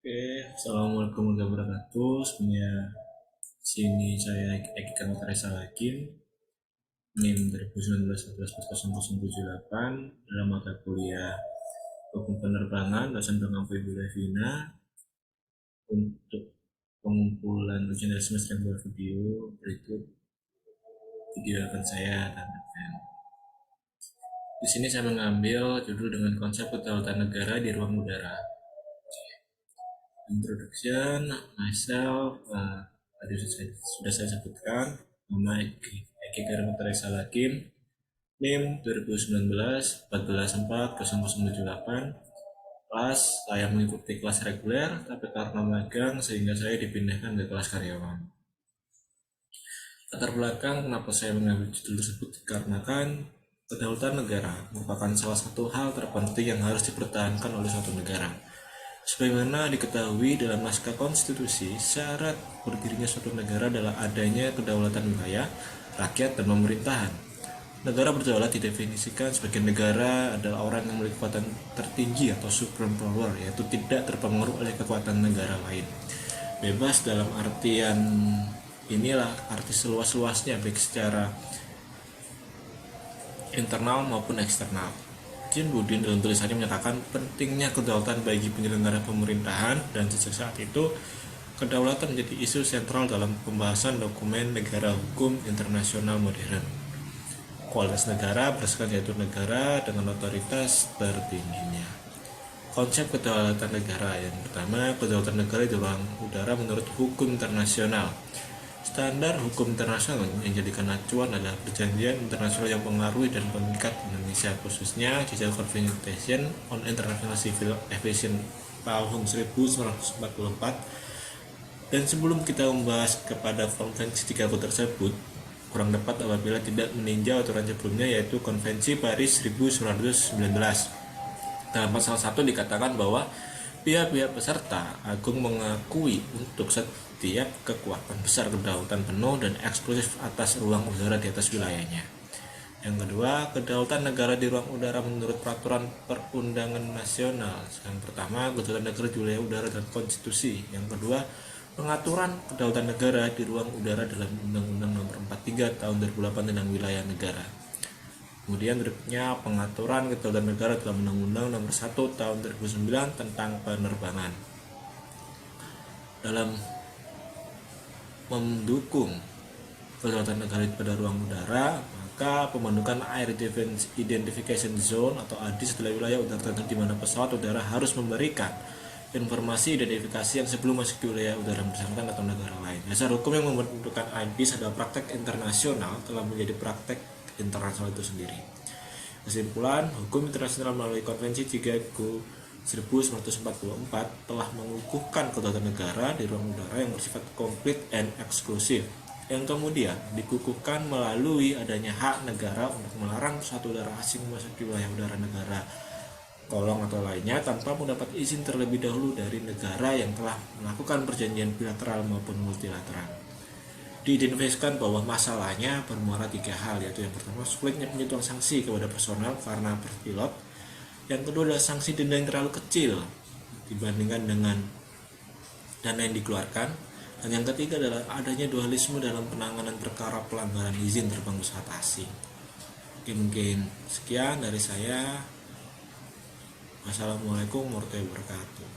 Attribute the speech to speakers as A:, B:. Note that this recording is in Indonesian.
A: Oke, Assalamualaikum warahmatullahi wabarakatuh. Sebenarnya sini saya Eki Kantaresa Hakim, NIM 2019 11 1078 dalam mata kuliah Hukum Penerbangan, dosen pengampu Ibu Levina. Untuk pengumpulan ujian dari semester yang video berikut video akan saya tampilkan. Di sini saya mengambil judul dengan konsep kedaulatan negara di ruang udara. Introduction, myself, tadi sudah saya sebutkan, nama Eki Karamataresa Hakim, NIM 2019 14 4 0078, kelas saya mengikuti kelas reguler, tapi karena magang sehingga saya dipindahkan ke kelas karyawan. Latar belakang kenapa saya mengambil judul tersebut dikarenakan kedaulatan negara merupakan salah satu hal terpenting yang harus dipertahankan oleh suatu negara. Sebagaimana diketahui dalam naskah konstitusi, syarat berdirinya suatu negara adalah adanya kedaulatan wilayah, rakyat, dan pemerintahan. Negara berdaulat didefinisikan sebagai negara adalah orang yang memiliki kekuatan tertinggi atau supreme power, yaitu tidak terpengaruh oleh kekuatan negara lain. Bebas dalam artian inilah arti seluas-luasnya, baik secara internal maupun eksternal. Jin Budin dalam tulisannya menyatakan pentingnya kedaulatan bagi penyelenggara pemerintahan, dan sejak saat itu kedaulatan menjadi isu sentral dalam pembahasan dokumen negara hukum internasional modern. Kualitas negara berdasarkan yaitu negara dengan otoritas tertingginya. Konsep kedaulatan negara yang pertama, kedaulatan negara di ruang udara menurut hukum internasional. Standar hukum internasional yang dijadikan acuan adalah perjanjian internasional yang mengaruhi dan mengikat Indonesia, khususnya Geneva Convention on International Civil Aviation tahun 1944. Dan sebelum kita membahas kepada konvensi 3 tersebut, kurang tepat apabila tidak meninjau aturan sebelumnya, yaitu Konvensi Paris 1919. Dalam pasal 1 dikatakan bahwa pihak-pihak peserta agung mengakui untuk setiap kekuatan besar kedaulatan penuh dan eksklusif atas ruang udara di atas wilayahnya. Yang kedua, kedaulatan negara di ruang udara menurut peraturan perundangan nasional. Yang pertama, kedaulatan negara di wilayah udara dan konstitusi. Yang kedua, pengaturan kedaulatan negara di ruang udara dalam Undang-Undang Nomor 43 Tahun 2008 tentang wilayah negara. Kemudian berikutnya pengaturan kedaulatan negara dalam Undang-Undang Nomor 1 Tahun 2009 tentang penerbangan. Dalam mendukung kedaulatan negara pada ruang udara, maka pembentukan Air Identification Zone atau ADIZ adalah wilayah udara tertentu di mana pesawat udara harus memberikan informasi identifikasi yang sebelum masuk ke wilayah udara bersangkutan atau negara lain. Dasar hukum yang membentukkan ADIZ adalah praktek internasional telah menjadi praktek internasional itu sendiri. Kesimpulan, hukum internasional melalui Konvensi 3 1944 telah mengukuhkan kedaulatan negara di ruang udara yang bersifat komplit and eksklusif, yang kemudian dikukuhkan melalui adanya hak negara untuk melarang pesawat udara asing memasuki wilayah udara negara kolong atau lainnya tanpa mendapat izin terlebih dahulu dari negara yang telah melakukan perjanjian bilateral maupun multilateral. Diidentifikasikan bahwa masalahnya bermuara 3 hal, yaitu yang pertama, sulitnya penyatuan sanksi kepada personel karena pilot. Yang kedua adalah sanksi denda yang terlalu kecil dibandingkan dengan dana yang dikeluarkan. Dan yang ketiga adalah adanya dualisme dalam penanganan perkara pelanggaran izin terbang pesawat asing. Mungkin sekian dari saya. Wassalamualaikum warahmatullahi wabarakatuh.